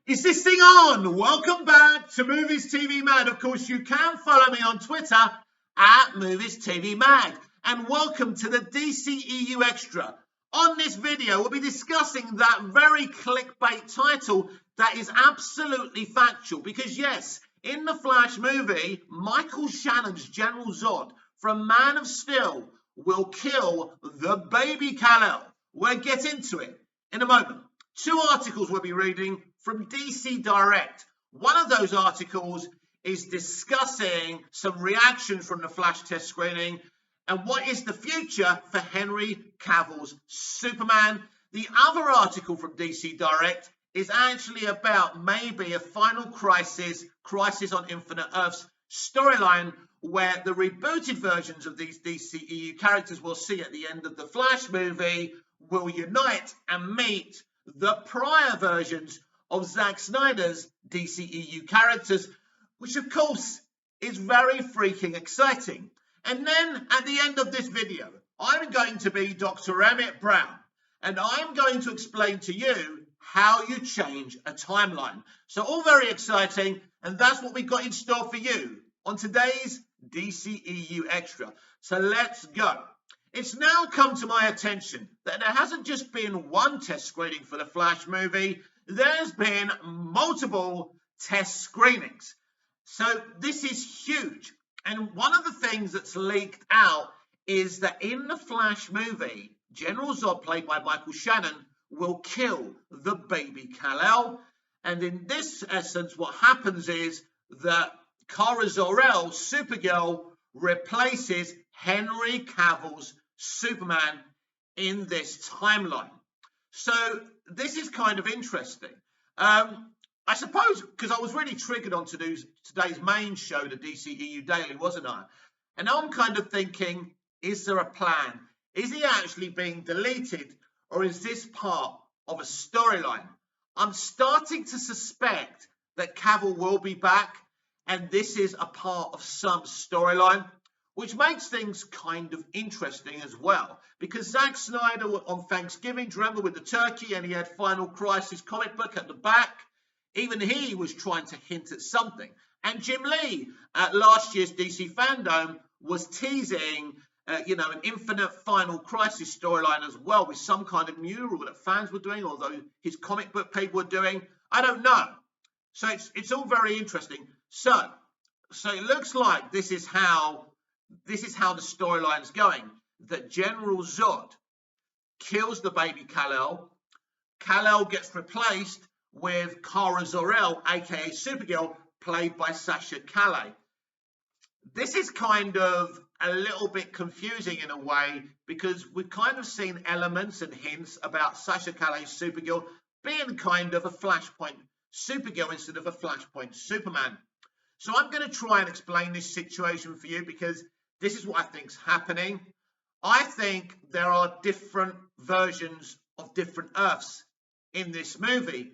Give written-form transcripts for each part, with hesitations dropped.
Is this thing on? Welcome back to Movies TV Mag. Of course, you can follow me on Twitter at Movies TV Mag. And welcome to the DCEU Extra. On this video, we'll be discussing that very clickbait title that is absolutely factual. Because yes, in the Flash movie, Michael Shannon's General Zod from Man of Steel will kill the baby Kal-El. We'll get into it in a moment. Two articles we'll be reading from DC Direct. One of those articles is discussing some reactions from the Flash test screening and what is the future for Henry Cavill's Superman. The other article from DC Direct is actually about maybe a final Crisis on Infinite Earths storyline where the rebooted versions of these DCEU characters we'll see at the end of the Flash movie will unite and meet the prior versions of Zack Snyder's DCEU characters, which of course is very freaking exciting. And then at the end of this video, I'm going to be Dr. Emmett Brown, and I'm going to explain to you how you change a timeline. So all very exciting, and that's what we've got in store for you on today's DCEU Extra. So let's go. It's now come to my attention that there hasn't just been one test screening for the Flash movie, there's been multiple test screenings. So this is huge. And one of the things that's leaked out is that in the Flash movie, General Zod, played by Michael Shannon, will kill the baby Kal-El. And in this essence, what happens is that Kara Zor-El, Supergirl, replaces Henry Cavill's Superman in this timeline. So this is kind of interesting. I suppose because I was really triggered on today's main show, the DCEU Daily, wasn't I? And now I'm kind of thinking, is there a plan? Is he actually being deleted, or is this part of a storyline? I'm starting to suspect that Cavill will be back, and this is a part of some storyline, which makes things kind of interesting as well. Because Zack Snyder on Thanksgiving, do you remember with the turkey, and he had Final Crisis comic book at the back? Even he was trying to hint at something. And Jim Lee at last year's DC Fandom was teasing, an infinite Final Crisis storyline as well, with some kind of mural that fans were doing, although his comic book people were doing. I don't know. So it's all very interesting. So it looks like this is how the storyline's going. That General Zod kills the baby Kal-El. Kal-El gets replaced with Kara Zor-El, aka Supergirl, played by Sasha Calle. This is kind of a little bit confusing in a way, because we've kind of seen elements and hints about Sasha Calle's Supergirl being kind of a Flashpoint Supergirl instead of a Flashpoint Superman. So I'm going to try and explain this situation for you, because this is what I think's happening. I think there are different versions of different Earths in this movie.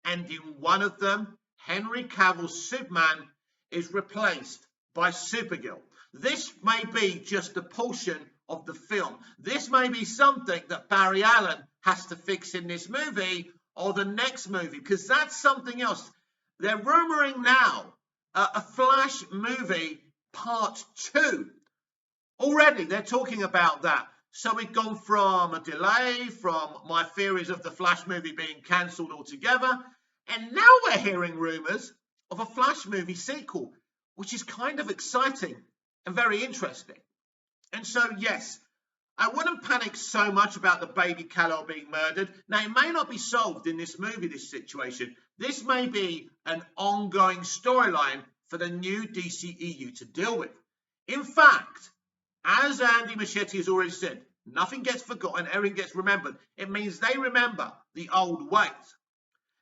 And in one of them, Henry Cavill's Superman is replaced by Supergirl. This may be just a portion of the film. This may be something that Barry Allen has to fix in this movie or the next movie, because that's something else. They're rumoring now a Flash movie part 2. Already, they're talking about that. So we've gone from a delay, from my theories of the Flash movie being cancelled altogether, and now we're hearing rumours of a Flash movie sequel, which is kind of exciting and very interesting. And so, yes, I wouldn't panic so much about the baby Kal-El being murdered. Now, it may not be solved in this movie, this situation. This may be an ongoing storyline for the new DCEU to deal with. In fact, as Andy Muschietti has already said, nothing gets forgotten, everything gets remembered. It means they remember the old ways.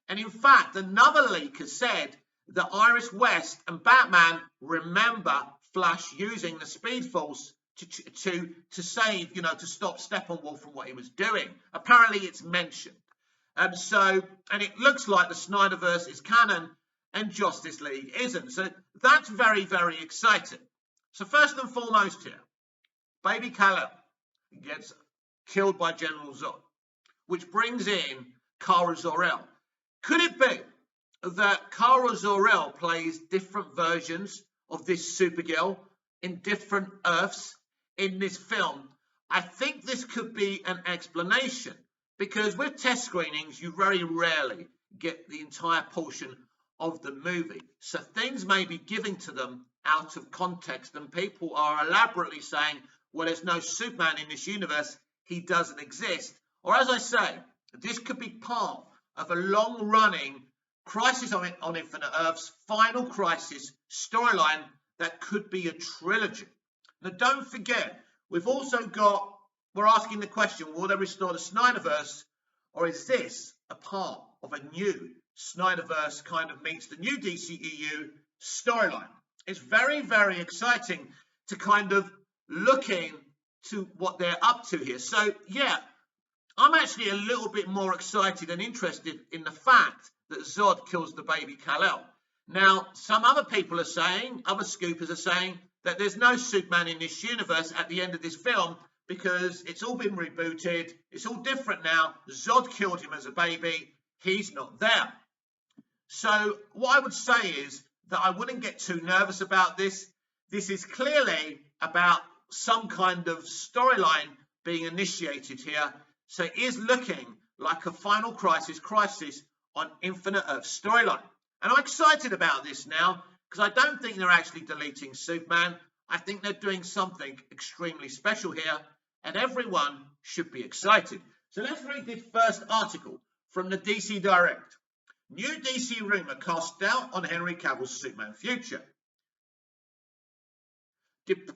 And in fact, another leak has said that Iris West and Batman remember Flash using the Speed Force to save, to stop Steppenwolf from what he was doing. Apparently it's mentioned. And it looks like the Snyderverse is canon and Justice League isn't. So that's very, very exciting. So first and foremost here, baby Kal-El gets killed by General Zod, which brings in Kara Zor-El. Could it be that Kara Zor-El plays different versions of this Supergirl in different Earths in this film. I think this could be an explanation, because with test screenings, you very rarely get the entire portion of the movie. So things may be given to them out of context, and people are elaborately saying, well, there's no Superman in this universe, he doesn't exist. Or as I say, this could be part of a long-running Crisis on Infinite Earths, Final Crisis storyline that could be a trilogy. Now, don't forget, we're asking the question, will they restore the Snyderverse, or is this a part of a new Snyderverse kind of meets the new DCEU storyline? It's very, very exciting to kind of look into what they're up to here. So, yeah, I'm actually a little bit more excited and interested in the fact that Zod kills the baby Kal-El. Now, some other people are saying, other scoopers are saying, that there's no Superman in this universe at the end of this film because it's all been rebooted, it's all different now, Zod killed him as a baby, he's not there. So what I would say is that I wouldn't get too nervous about this. This is clearly about some kind of storyline being initiated here. So it is looking like a Final Crisis on Infinite Earth storyline. And I'm excited about this now because I don't think they're actually deleting Superman. I think they're doing something extremely special here, and everyone should be excited. So let's read this first article from the DC Direct. New DC rumor casts doubt on Henry Cavill's Superman future.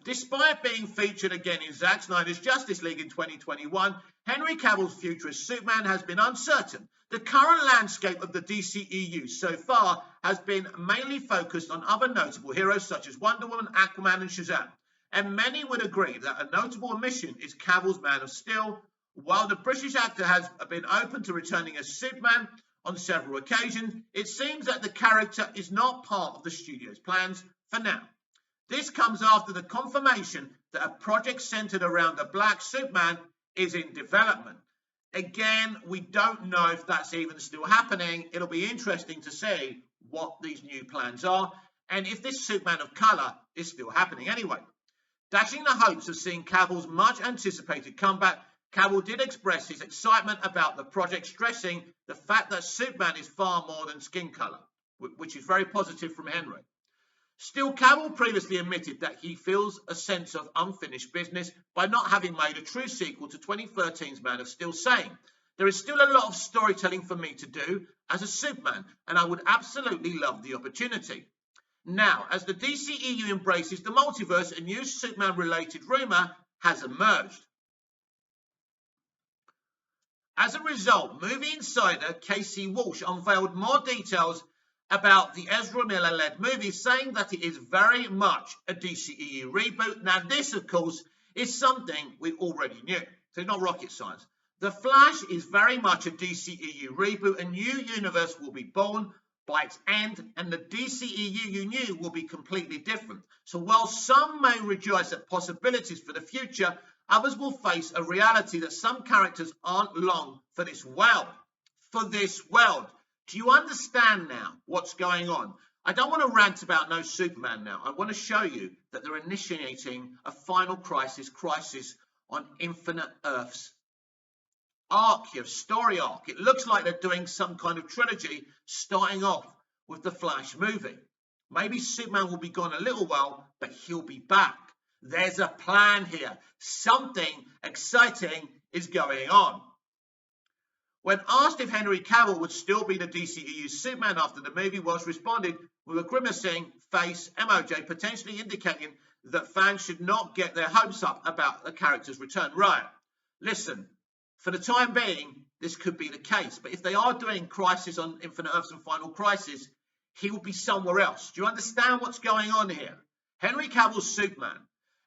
Despite being featured again in Zack Snyder's Justice League in 2021, Henry Cavill's future as Superman has been uncertain. The current landscape of the DCEU so far has been mainly focused on other notable heroes such as Wonder Woman, Aquaman, and Shazam. And many would agree that a notable omission is Cavill's Man of Steel. While the British actor has been open to returning as Superman on several occasions, it seems that the character is not part of the studio's plans for now. This comes after the confirmation that a project centered around a black Superman is in development. Again, we don't know if that's even still happening. It'll be interesting to see what these new plans are and if this Superman of color is still happening anyway. Dashing the hopes of seeing Cavill's much anticipated comeback, Cavill did express his excitement about the project, stressing the fact that Superman is far more than skin color, which is very positive from Henry. Still, Cavill previously admitted that he feels a sense of unfinished business by not having made a true sequel to 2013's Man of Steel, saying, "There is still a lot of storytelling for me to do as a Superman, and I would absolutely love the opportunity." Now, as the DCEU embraces the multiverse, a new Superman-related rumor has emerged. As a result, movie insider Casey Walsh unveiled more details about the Ezra Miller-led movie, saying that it is very much a DCEU reboot. Now, this, of course, is something we already knew, so it's not rocket science. The Flash is very much a DCEU reboot. A new universe will be born by its end, and the DCEU you knew will be completely different. So while some may rejoice at possibilities for the future, others will face a reality that some characters aren't long for this world. Do you understand now what's going on? I don't want to rant about no Superman now. I want to show you that they're initiating a Final Crisis on Infinite Earths arc here, story arc. It looks like they're doing some kind of trilogy starting off with the Flash movie. Maybe Superman will be gone a little while, but he'll be back. There's a plan here. Something exciting is going on. When asked if Henry Cavill would still be the DCEU Superman after the movie, Walsh responded with a grimacing face emoji, potentially indicating that fans should not get their hopes up about the character's return. Right, listen, for the time being, this could be the case, but if they are doing Crisis on Infinite Earths and Final Crisis, he will be somewhere else. Do you understand what's going on here? Henry Cavill's Superman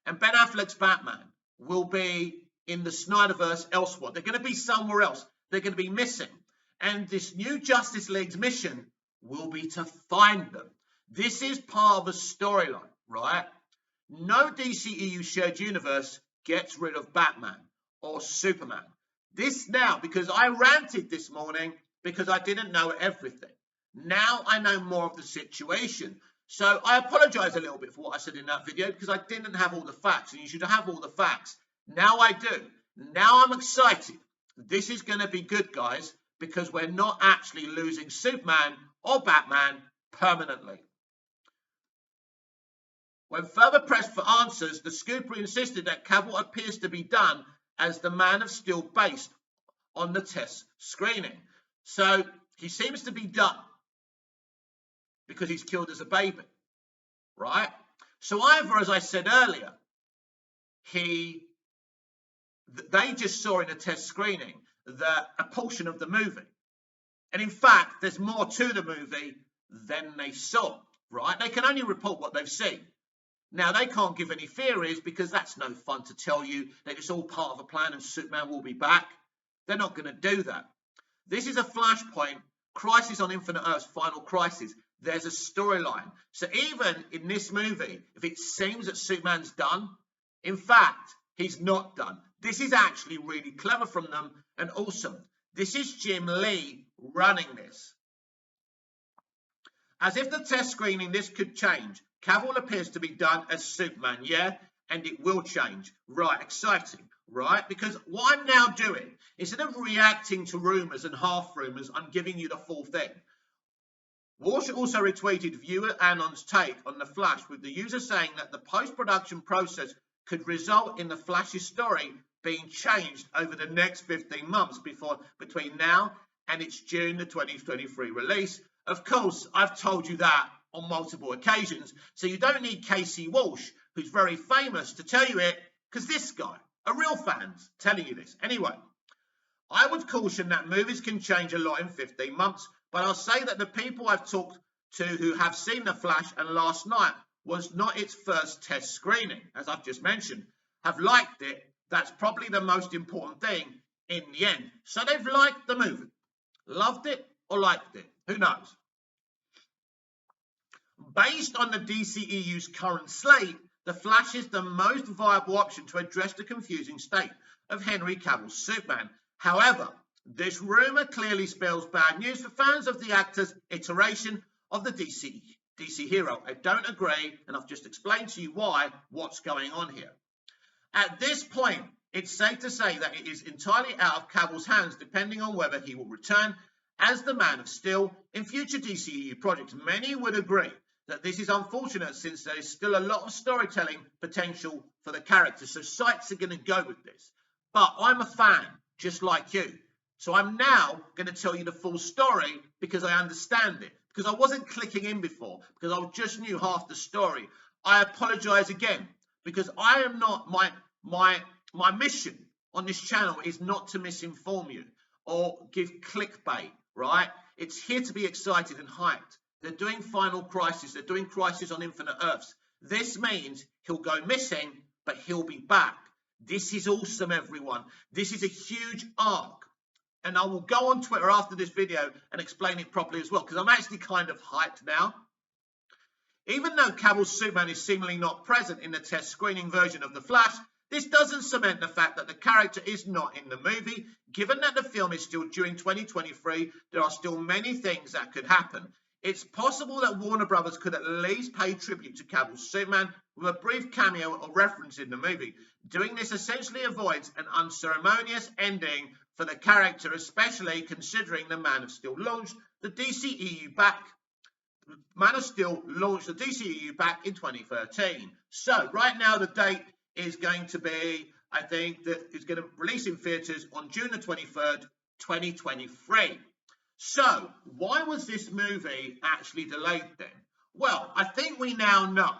and Ben Affleck's Batman will be in the Snyderverse elsewhere. They're going to be somewhere else. They're going to be missing. And this new Justice League's mission will be to find them. This is part of a storyline, right? No DCEU shared universe gets rid of Batman or Superman. This now, because I ranted this morning because I didn't know everything. Now I know more of the situation. So I apologize a little bit for what I said in that video because I didn't have all the facts, and you should have all the facts. Now I do. Now I'm excited. This is going to be good, guys, because we're not actually losing Superman or Batman permanently. When further pressed for answers, the scooper insisted that Cavill appears to be done as the Man of Steel based on the test screening. So he seems to be done because he's killed as a baby, right? So either, as I said earlier, they just saw in a test screening that a portion of the movie, and in fact, there's more to the movie than they saw, right? They can only report what they've seen. Now, they can't give any theories because that's no fun to tell you that it's all part of a plan and Superman will be back. They're not going to do that. This is a Flashpoint, Crisis on Infinite Earths, Final Crisis. There's a storyline. So even in this movie, if it seems that Superman's done, in fact, he's not done. This is actually really clever from them and awesome. This is Jim Lee running this. As if the test screening, this could change. Cavill appears to be done as Superman, yeah? And it will change. Right, exciting, right? Because what I'm now doing, instead of reacting to rumours and half rumours, I'm giving you the full thing. Walsh also retweeted viewer Anon's take on The Flash, with the user saying that the post-production process could result in The Flash's story being changed over the next 15 months between now and its June the 2023 release. Of course, I've told you that on multiple occasions, so you don't need Casey Walsh, who's very famous, to tell you it, because this guy, a real fan's telling you this. Anyway, I would caution that movies can change a lot in 15 months, but I'll say that the people I've talked to who have seen The Flash and last night was not its first test screening, as I've just mentioned, have liked it. That's probably the most important thing in the end. So they've liked the movie, loved it or liked it, who knows? Based on the DCEU's current slate, The Flash is the most viable option to address the confusing state of Henry Cavill's Superman. However, this rumour clearly spells bad news for fans of the actor's iteration of the DC hero. I don't agree, and I've just explained to you what's going on here. At this point, it's safe to say that it is entirely out of Cavill's hands, depending on whether he will return as the Man of Steel in future DCEU projects. Many would agree that this is unfortunate, since there is still a lot of storytelling potential for the character. So sites are going to go with this. But I'm a fan, just like you. So I'm now going to tell you the full story because I understand it. Because I wasn't clicking in before, because I just knew half the story. I apologise again, because I am not, my mission on this channel is not to misinform you or give clickbait, right? It's here to be excited and hyped. They're doing Final Crisis. They're doing Crisis on Infinite Earths. This means he'll go missing, but he'll be back. This is awesome, everyone. This is a huge arc. And I will go on Twitter after this video and explain it properly as well, because I'm actually kind of hyped now. Even though Cavill's Superman is seemingly not present in the test screening version of The Flash, this doesn't cement the fact that the character is not in the movie. Given that the film is still due in 2023, there are still many things that could happen. It's possible that Warner Brothers could at least pay tribute to Cavill's Superman with a brief cameo or reference in the movie. Doing this essentially avoids an unceremonious ending for the character, especially considering the Man of Steel launched the DCEU back in 2013. So right now the date is going to be, I think, that it's going to release in theatres on June the 23rd, 2023. So why was this movie actually delayed then? Well, I think we now know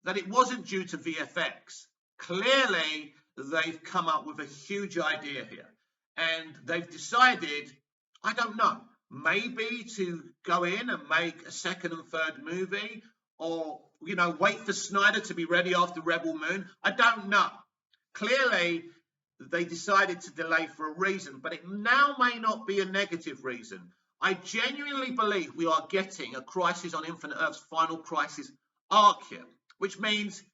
that it wasn't due to VFX. Clearly, they've come up with a huge idea here. And they've decided, I don't know, maybe to go in and make a second and third movie, or, you know, wait for Snyder to be ready after Rebel Moon. I don't know. Clearly, they decided to delay for a reason, but it now may not be a negative reason. I genuinely believe we are getting a Crisis on Infinite Earths Final Crisis arc here, which means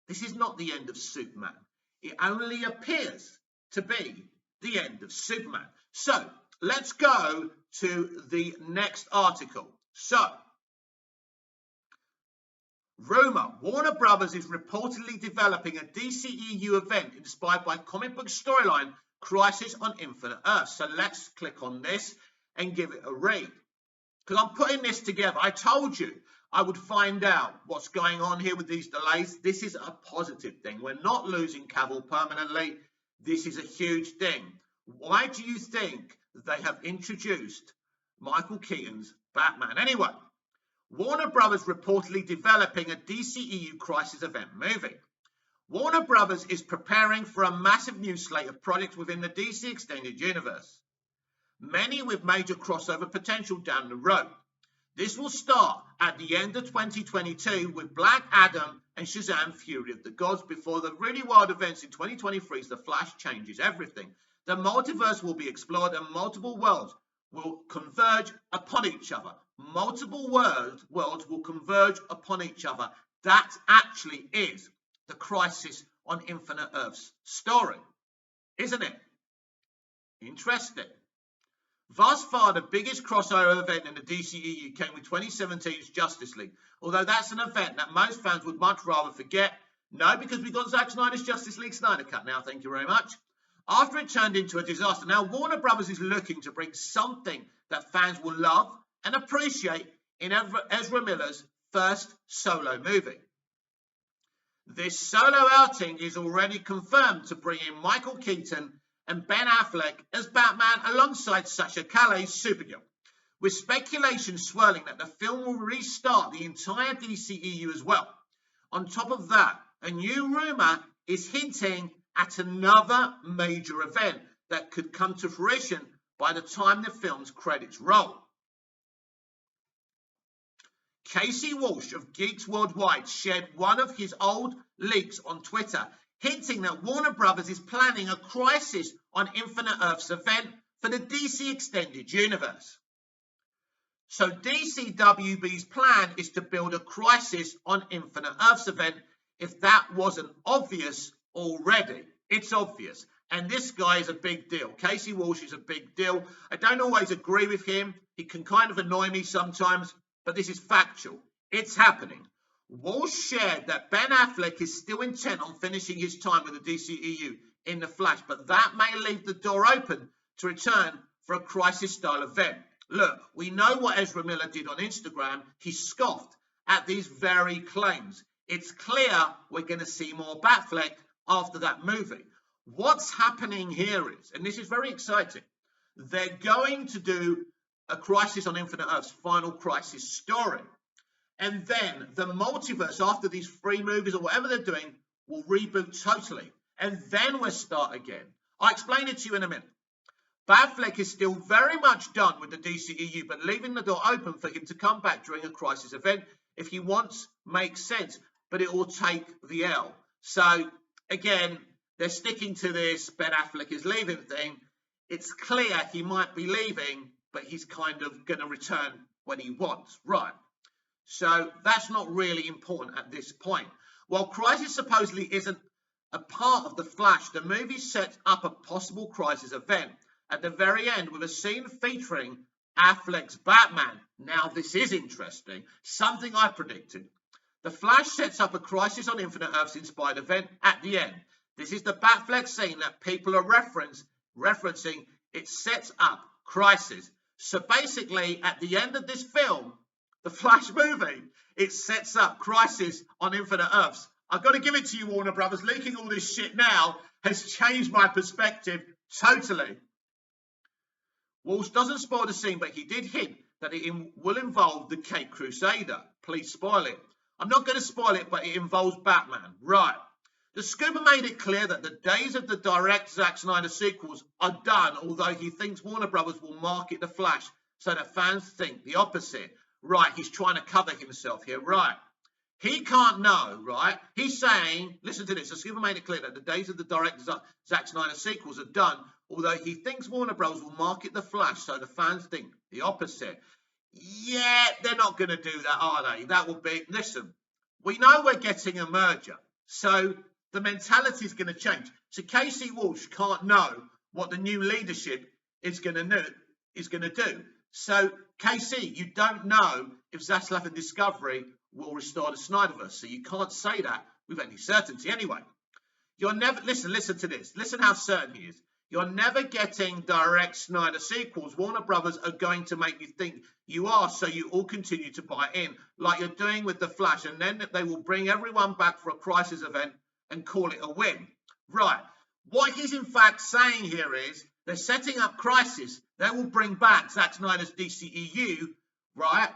this is not the end of Superman. It only appears to be the end of Superman. So let's go to the next article. So, rumour, Warner Brothers is reportedly developing a DCEU event inspired by comic book storyline Crisis on Infinite Earths. So let's click on this and give it a read. Because I'm putting this together. I told you I would find out what's going on here with these delays. This is a positive thing. We're not losing Cavill permanently. This is a huge thing. Why do you think they have introduced Michael Keaton's Batman? Anyway, Warner Brothers reportedly developing a DCEU Crisis event movie. Warner Brothers is preparing for a massive new slate of projects within the DC Extended Universe, many with major crossover potential down the road. This will start at the end of 2022 with Black Adam and Shazam Fury of the Gods before the really wild events in 2023's The Flash changes everything. The multiverse will be explored and multiple worlds will converge upon each other. Multiple worlds will converge upon each other. That actually is the Crisis on Infinite Earths story, isn't it? Interesting. Thus far, the biggest crossover event in the DCEU came with 2017's Justice League, although that's an event that most fans would much rather forget. No, because we got Zack Snyder's Justice League Snyder Cut now, thank you very much. After it turned into a disaster, now Warner Brothers is looking to bring something that fans will love and appreciate in Ezra Miller's first solo movie. This solo outing is already confirmed to bring in Michael Keaton and Ben Affleck as Batman alongside Sasha Calle's Supergirl, with speculation swirling that the film will restart the entire DCEU as well. On top of that, a new rumour is hinting at another major event that could come to fruition by the time the film's credits roll. Casey Walsh of Geeks Worldwide shared one of his old leaks on Twitter, hinting that Warner Brothers is planning a Crisis on Infinite Earths event for the DC Extended Universe. So DCWB's plan is to build a Crisis on Infinite Earths event. If that wasn't obvious already, it's obvious. And this guy is a big deal. Casey Walsh is a big deal. I don't always agree with him. He can kind of annoy me sometimes, but this is factual. It's happening. Walsh shared that Ben Affleck is still intent on finishing his time with the DCEU in The Flash, but that may leave the door open to return for a Crisis-style event. Look, we know what Ezra Miller did on Instagram. He scoffed at these very claims. It's clear we're going to see more Batfleck after that movie. What's happening here is, and this is very exciting, they're going to do a Crisis on Infinite Earths final Crisis story. And then the multiverse, after these 3 movies or whatever they're doing, will reboot totally. And then we'll start again. I'll explain it to you in a minute. Batfleck is still very much done with the DCEU, but leaving the door open for him to come back during a Crisis event if he wants makes sense, but it will take the L. So, again, they're sticking to this Ben Affleck is leaving thing. It's clear he might be leaving, but he's kind of going to return when he wants. Right. So that's not really important at this point. While Crisis supposedly isn't a part of The Flash, the movie sets up a possible Crisis event at the very end with a scene featuring Affleck's Batman. Now this is interesting, something I predicted. The Flash sets up a Crisis on Infinite Earths inspired event at the end. This is the Batfleck scene that people are referencing. It sets up Crisis. So basically, at the end of this film, the Flash movie, it sets up Crisis on Infinite Earths. I've got to give it to you, Warner Brothers. Leaking all this shit now has changed my perspective totally. Walsh doesn't spoil the scene, but he did hint that it will involve the Caped Crusader. Please spoil it. I'm not going to spoil it, but it involves Batman. Right. The Scooper made it clear that the days of the direct Zack Snyder sequels are done, although he thinks Warner Brothers will market The Flash so that fans think the opposite. Right, he's trying to cover himself here. Right. He can't know, right? He's saying, listen to this, the Scooper made it clear that the days of the direct Zack Snyder sequels are done, although he thinks Warner Bros. Will market The Flash so the fans think the opposite. Yeah, they're not going to do that, are they? That will be, listen, we know we're getting a merger, so the mentality is going to change. So Casey Walsh can't know what the new leadership is going to do. So, KC, you don't know if Zaslav and Discovery will restore the Snyderverse, so you can't say that with any certainty anyway. You're never, listen to this. Listen how certain he is. You're never getting direct Snyder sequels. Warner Brothers are going to make you think you are, so you all continue to buy in, like you're doing with The Flash, and then they will bring everyone back for a Crisis event and call it a win. Right. What he's in fact saying here is they're setting up Crisis. They will bring back Zack Snyder's DCEU, right?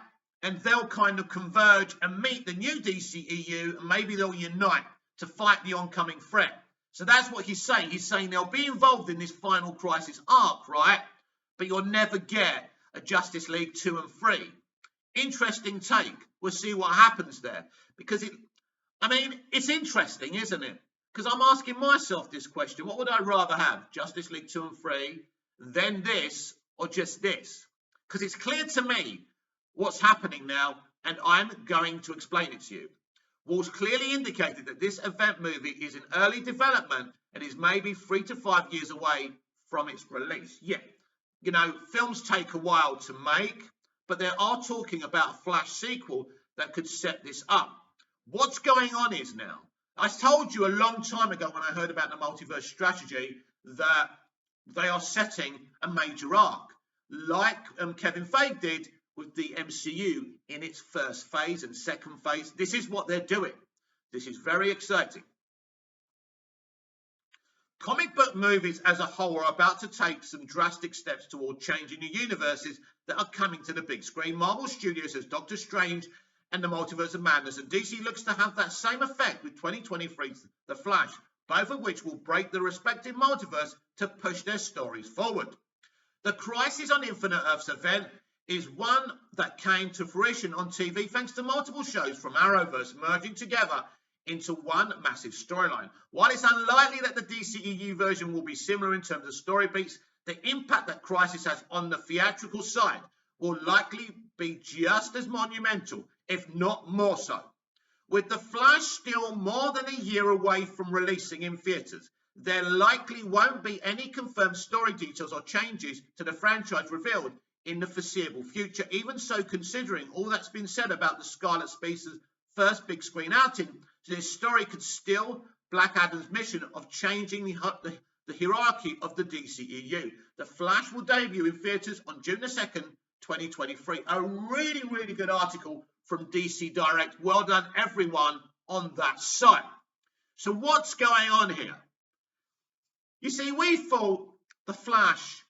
And they'll kind of converge and meet the new DCEU, and maybe they'll unite to fight the oncoming threat. So that's what he's saying. He's saying they'll be involved in this final Crisis arc, right? But you'll never get a Justice League 2 and 3. Interesting take. We'll see what happens there. Because it's interesting, isn't it? Because I'm asking myself this question. What would I rather have? Justice League 2 and 3, then this, or just this? Because it's clear to me what's happening now, and I'm going to explain it to you. Walls clearly indicated that this event movie is in early development and is maybe 3 to 5 years away from its release. Yeah, you know, films take a while to make, but they are talking about a Flash sequel that could set this up. What's going on is now, I told you a long time ago when I heard about the multiverse strategy that they are setting a major arc, like Kevin Feige did with the MCU in its first phase and second phase. This is what they're doing. This is very exciting. Comic book movies as a whole are about to take some drastic steps toward changing the universes that are coming to the big screen. Marvel Studios has Doctor Strange and the Multiverse of Madness, and DC looks to have that same effect with 2023's The Flash, both of which will break the respective multiverse to push their stories forward. The Crisis on Infinite Earths event is one that came to fruition on TV thanks to multiple shows from Arrowverse merging together into one massive storyline. While it's unlikely that the DCEU version will be similar in terms of story beats, the impact that Crisis has on the theatrical side will likely be just as monumental, if not more so. With The Flash still more than a year away from releasing in theatres, there likely won't be any confirmed story details or changes to the franchise revealed in the foreseeable future. Even so, considering all that's been said about the Scarlet Spacer's first big screen outing, this story could still Black Adam's mission of changing the hierarchy of the DCEU. The Flash will debut in theatres on June the 2nd, 2023. A really, really good article from DC Direct. Well done, everyone on that site. So what's going on here? You see, we thought The Flash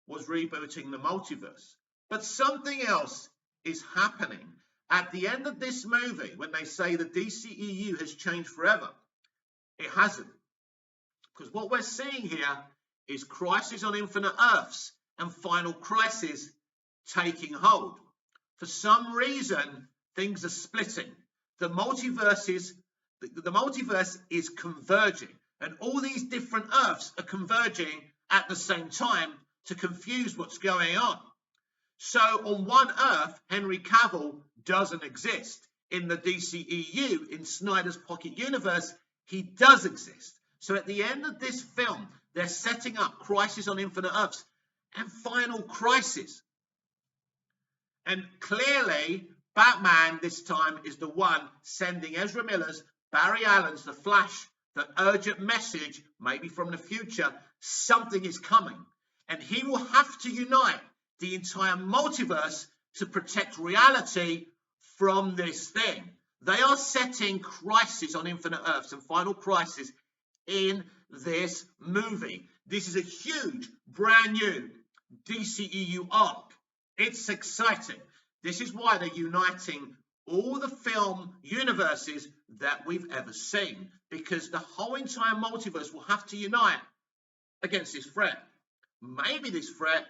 was rebooting the multiverse, but something else is happening. At the end of this movie, when they say the DCEU has changed forever, it hasn't. Because what we're seeing here is Crisis on Infinite Earths and Final Crisis taking hold. For some reason, things are splitting. The multiverse is converging, and all these different Earths are converging at the same time to confuse what's going on. So on one Earth, Henry Cavill doesn't exist. In the DCEU, in Snyder's Pocket Universe, he does exist. So at the end of this film, they're setting up Crisis on Infinite Earths and Final Crisis. And clearly, Batman this time is the one sending Ezra Miller's, Barry Allen's The Flash, the urgent message, maybe from the future, something is coming. And he will have to unite the entire multiverse to protect reality from this thing. They are setting Crisis on Infinite Earths and Final Crisis in this movie. This is a huge, brand new DCEU arc. It's exciting. This is why they're uniting all the film universes that we've ever seen, because the whole entire multiverse will have to unite against this threat. Maybe this threat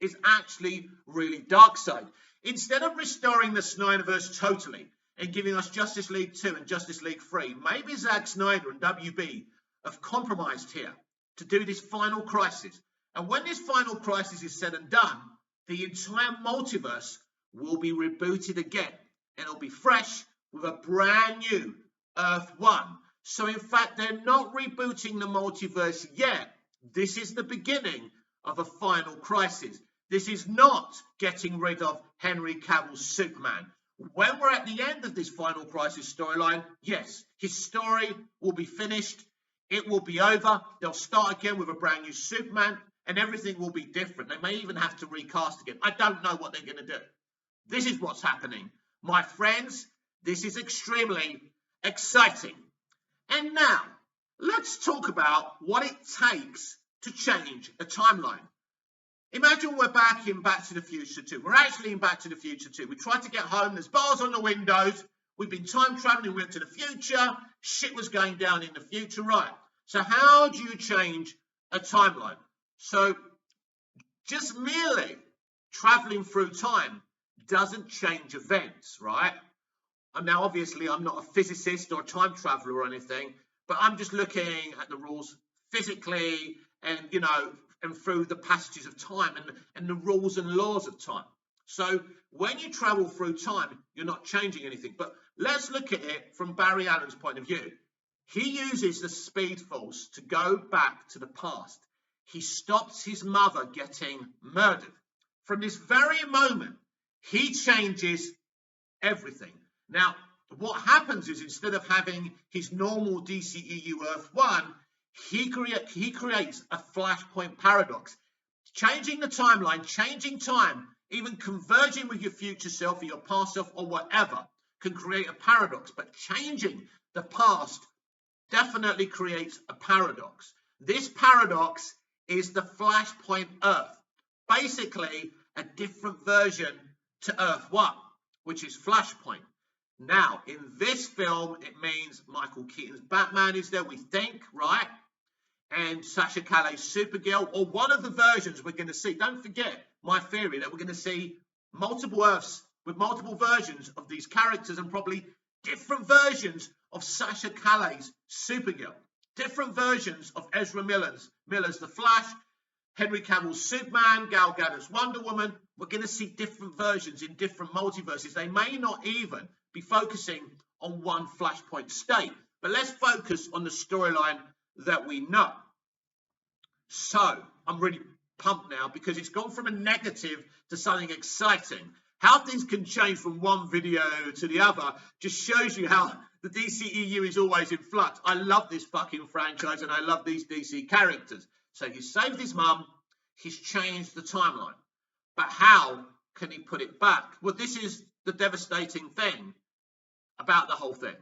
is actually really Darkseid. Instead of restoring the Snyderverse totally and giving us Justice League 2 and Justice League 3, maybe Zack Snyder and WB have compromised here to do this Final Crisis. And when this Final Crisis is said and done, the entire multiverse will be rebooted again. And it'll be fresh with a brand new Earth 1. So in fact, they're not rebooting the multiverse yet. This is the beginning of a Final Crisis. This is not getting rid of Henry Cavill's Superman. When we're at the end of this Final Crisis storyline, yes, his story will be finished. It will be over. They'll start again with a brand new Superman, and everything will be different. They may even have to recast again. I don't know what they're going to do. This is what's happening. My friends, this is extremely exciting. And now, let's talk about what it takes to change a timeline. Imagine we're back in Back to the Future 2. We're actually in Back to the Future 2. We tried to get home. There's bars on the windows. We've been time traveling. We went to the future. Shit was going down in the future. Right. So how do you change a timeline? So just merely traveling through time doesn't change events, right? And now, obviously, I'm not a physicist or a time traveler or anything, but I'm just looking at the rules physically and, and through the passages of time and the rules and laws of time. So when you travel through time, you're not changing anything. But let's look at it from Barry Allen's point of view. He uses the Speed Force to go back to the past. He stops his mother getting murdered. From this very moment, he changes everything. Now, what happens is instead of having his normal DCEU Earth 1, he creates a Flashpoint Paradox. Changing the timeline, changing time, even converging with your future self or your past self or whatever can create a paradox. But changing the past definitely creates a paradox. This paradox is the Flashpoint Earth. Basically, a different version to Earth 1, which is Flashpoint. Now, in this film, it means Michael Keaton's Batman is there, we think, right? And Sasha Calle's Supergirl, or one of the versions we're going to see. Don't forget my theory that we're going to see multiple Earths with multiple versions of these characters and probably different versions of Sasha Calle's Supergirl, different versions of Ezra Miller's The Flash, Henry Cavill's Superman, Gal Gadot's Wonder Woman. We're going to see different versions in different multiverses. They may not even be focusing on one Flashpoint state, but let's focus on the storyline that we know. So I'm really pumped now because it's gone from a negative to something exciting. How things can change from one video to the other just shows you how the DCEU is always in flux. I love this fucking franchise and I love these DC characters. So he saved his mum, he's changed the timeline. But how can he put it back? Well, this is the devastating thing about the whole thing.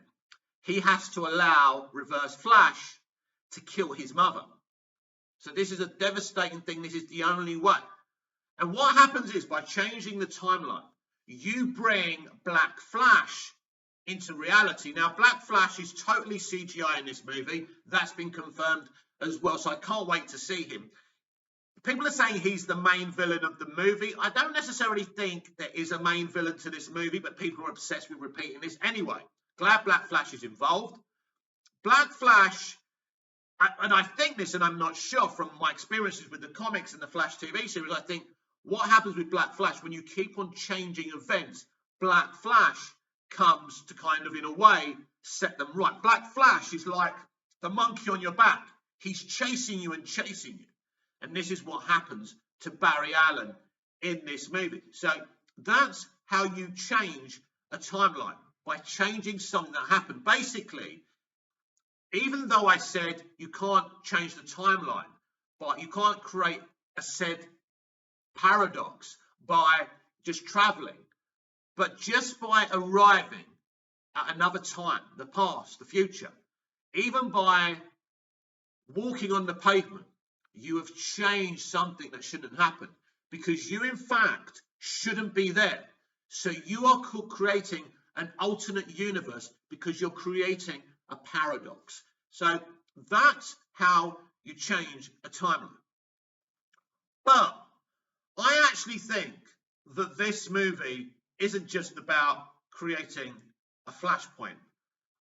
He has to allow Reverse Flash to kill his mother. So this is a devastating thing. This is the only way. And what happens is by changing the timeline, you bring Black Flash into reality. Now, Black Flash is totally CGI in this movie. That's been confirmed as well, so I can't wait to see him. People are saying he's the main villain of the movie. I don't necessarily think there is a main villain to this movie, but people are obsessed with repeating this anyway. Glad Black Flash is involved. Black Flash, and I think this, and I'm not sure from my experiences with the comics and the Flash TV series, I think what happens with Black Flash, when you keep on changing events, Black Flash comes to kind of, in a way, set them right. Black Flash is like the monkey on your back. He's chasing you and chasing you. And this is what happens to Barry Allen in this movie. So that's how you change a timeline, by changing something that happened. Basically, even though I said you can't change the timeline, but you can't create a said paradox by just traveling, but just by arriving at another time, the past, the future, even by walking on the pavement, you have changed something that shouldn't happen, because you in fact shouldn't be there. So you are creating an alternate universe because you're creating a paradox. So that's how you change a timeline. But I actually think that this movie isn't just about creating a flashpoint.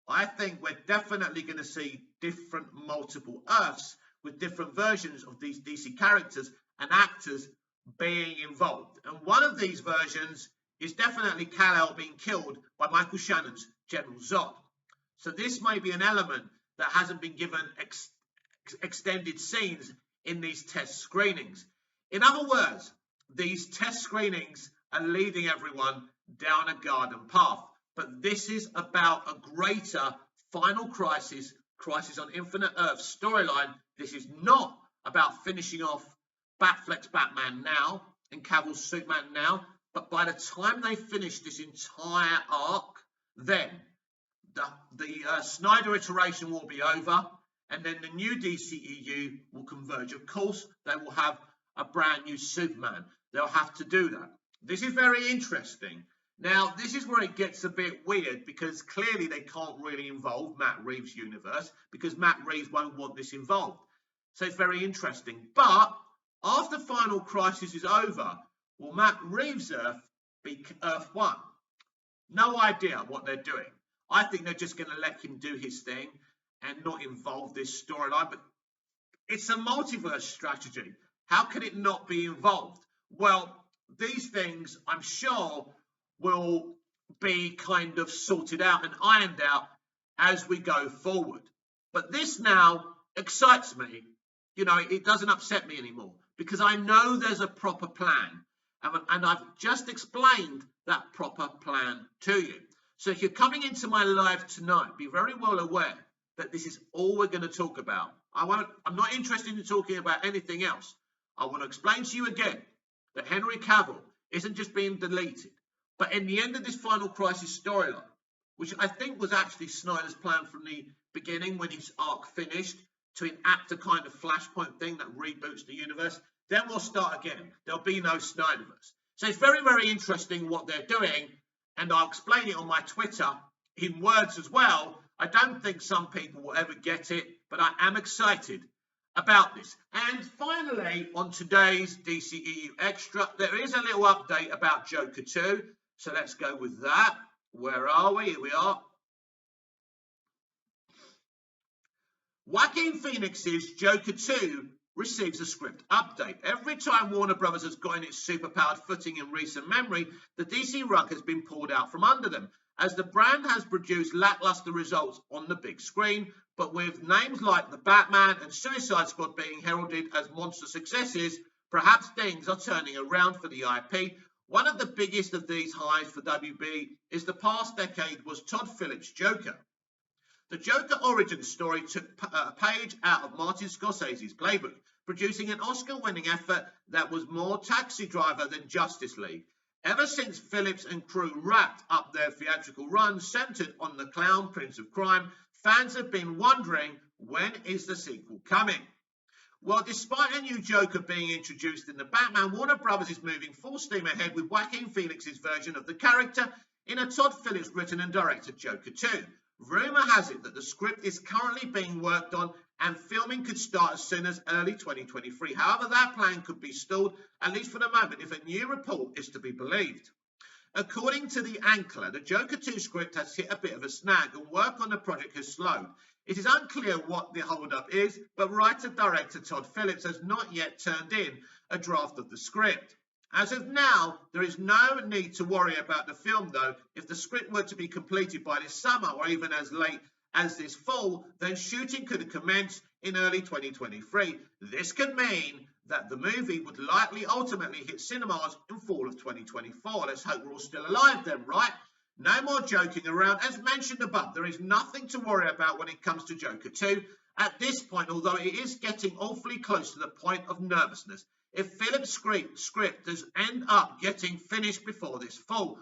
I think we're definitely going to see different multiple Earths with different versions of these DC characters and actors being involved. And one of these versions is definitely Kal-El being killed by Michael Shannon's General Zod. So this may be an element that hasn't been given extended scenes in these test screenings. In other words, these test screenings are leading everyone down a garden path. But this is about a greater Final Crisis, Crisis on Infinite Earth storyline. This is not about finishing off Batfleck's Batman now and Cavill's Superman now, but by the time they finish this entire arc, then the Snyder iteration will be over, and then the new DCEU will converge. Of course, they will have a brand new Superman. They'll have to do that. This is very interesting. Now, this is where it gets a bit weird, because clearly they can't really involve Matt Reeves' universe, because Matt Reeves won't want this involved. So it's very interesting. But after Final Crisis is over, will Matt Reeves' Earth be Earth 1? No idea what they're doing. I think they're just going to let him do his thing and not involve this storyline. But it's a multiverse strategy. How can it not be involved? Well, these things, I'm sure, will be kind of sorted out and ironed out as we go forward. But this now excites me. You know, it doesn't upset me anymore, because I know there's a proper plan. And I've just explained that proper plan to you. So if you're coming into my live tonight, be very well aware that this is all we're going to talk about. I'm not interested in talking about anything else. I want to explain to you again that Henry Cavill isn't just being deleted, but in the end of this Final Crisis storyline, which I think was actually Snyder's plan from the beginning when his arc finished, to enact a kind of Flashpoint thing that reboots the universe, then we'll start again. There'll be no Snyderverse. So it's very, very interesting what they're doing, and I'll explain it on my Twitter in words as well. I don't think some people will ever get it, but I am excited about this. And finally, on today's DCEU Extra, there is a little update about Joker 2. So let's go with that. Where are we? Here we are. Joaquin Phoenix's Joker 2 receives a script update. Every time Warner Brothers has gotten its superpowered footing in recent memory, the DC rug has been pulled out from under them, as the brand has produced lackluster results on the big screen. But with names like the Batman and Suicide Squad being heralded as monster successes, perhaps things are turning around for the IP. One of the biggest of these highs for WB is the past decade was Todd Phillips' Joker. The Joker origin story took a page out of Martin Scorsese's playbook, producing an Oscar-winning effort that was more Taxi Driver than Justice League. Ever since Phillips and crew wrapped up their theatrical run centered on the clown Prince of Crime, fans have been wondering, when is the sequel coming? Well, despite a new Joker being introduced in the Batman, Warner Brothers is moving full steam ahead with Joaquin Phoenix's version of the character in a Todd Phillips written and directed Joker 2. Rumour has it that the script is currently being worked on and filming could start as soon as early 2023. However, that plan could be stalled, at least for the moment, if a new report is to be believed. According to the Ankler, the Joker 2 script has hit a bit of a snag and work on the project has slowed. It is unclear what the hold-up is, but writer-director Todd Phillips has not yet turned in a draft of the script. As of now, there is no need to worry about the film, though. If the script were to be completed by this summer or even as late as this fall, then shooting could commence in early 2023. This could mean that the movie would likely ultimately hit cinemas in fall of 2024. Let's hope we're all still alive then, right? No more joking around. As mentioned above, there is nothing to worry about when it comes to Joker 2 at this point, although it is getting awfully close to the point of nervousness. If Phillips' script does end up getting finished before this fall,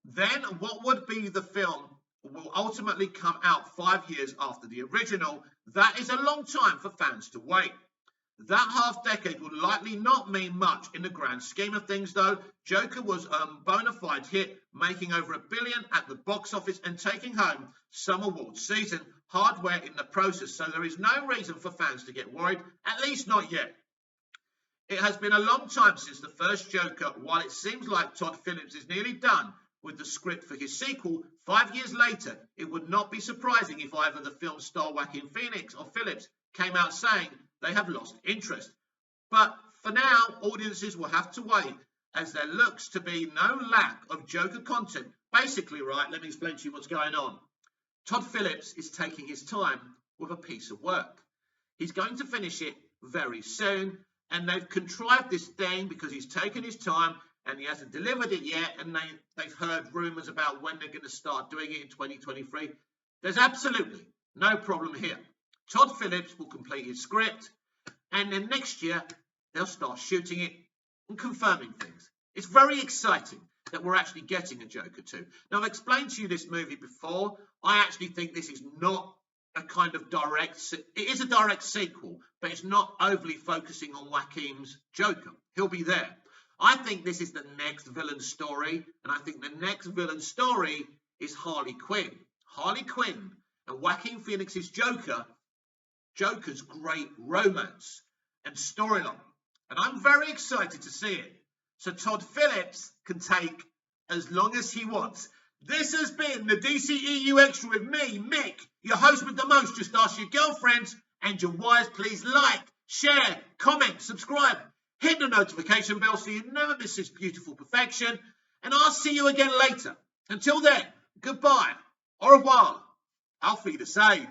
then what would be the film will ultimately come out 5 years after the original. That is a long time for fans to wait. That half-decade will likely not mean much in the grand scheme of things, though. Joker was a bona fide hit, making over $1 billion at the box office and taking home some awards season, hardware in the process, so there is no reason for fans to get worried, at least not yet. It has been a long time since the first Joker. While it seems like Todd Phillips is nearly done with the script for his sequel, 5 years later, it would not be surprising if either the film star Joaquin Phoenix or Phillips came out saying they have lost interest. But for now, audiences will have to wait, as there looks to be no lack of Joker content. Basically, right, let me explain to you what's going on. Todd Phillips is taking his time with a piece of work. He's going to finish it very soon, And they've contrived this thing because he's taken his time and he hasn't delivered it yet, and they've heard rumours about when they're going to start doing it in 2023. There's absolutely no problem here. Todd Phillips will complete his script, and then next year they'll start shooting it and confirming things. It's very exciting that we're actually getting a Joker 2. Now, I've explained to you this movie before. I actually think this is not a kind of it is a direct sequel, but it's not overly focusing on Joaquin's Joker. He'll be there. I think this is the next villain story, and I think the next villain story is Harley Quinn. Harley Quinn and Joaquin Phoenix's Joker's great romance and storyline. And I'm very excited to see it. So Todd Phillips can take as long as he wants. This has been the DCEU Extra with me, Mick, your host with the most. Just ask your girlfriends and your wives. Please like, share, comment, subscribe. Hit the notification bell so you never miss this beautiful perfection. And I'll see you again later. Until then, goodbye. Au revoir. Auf Wiedersehen.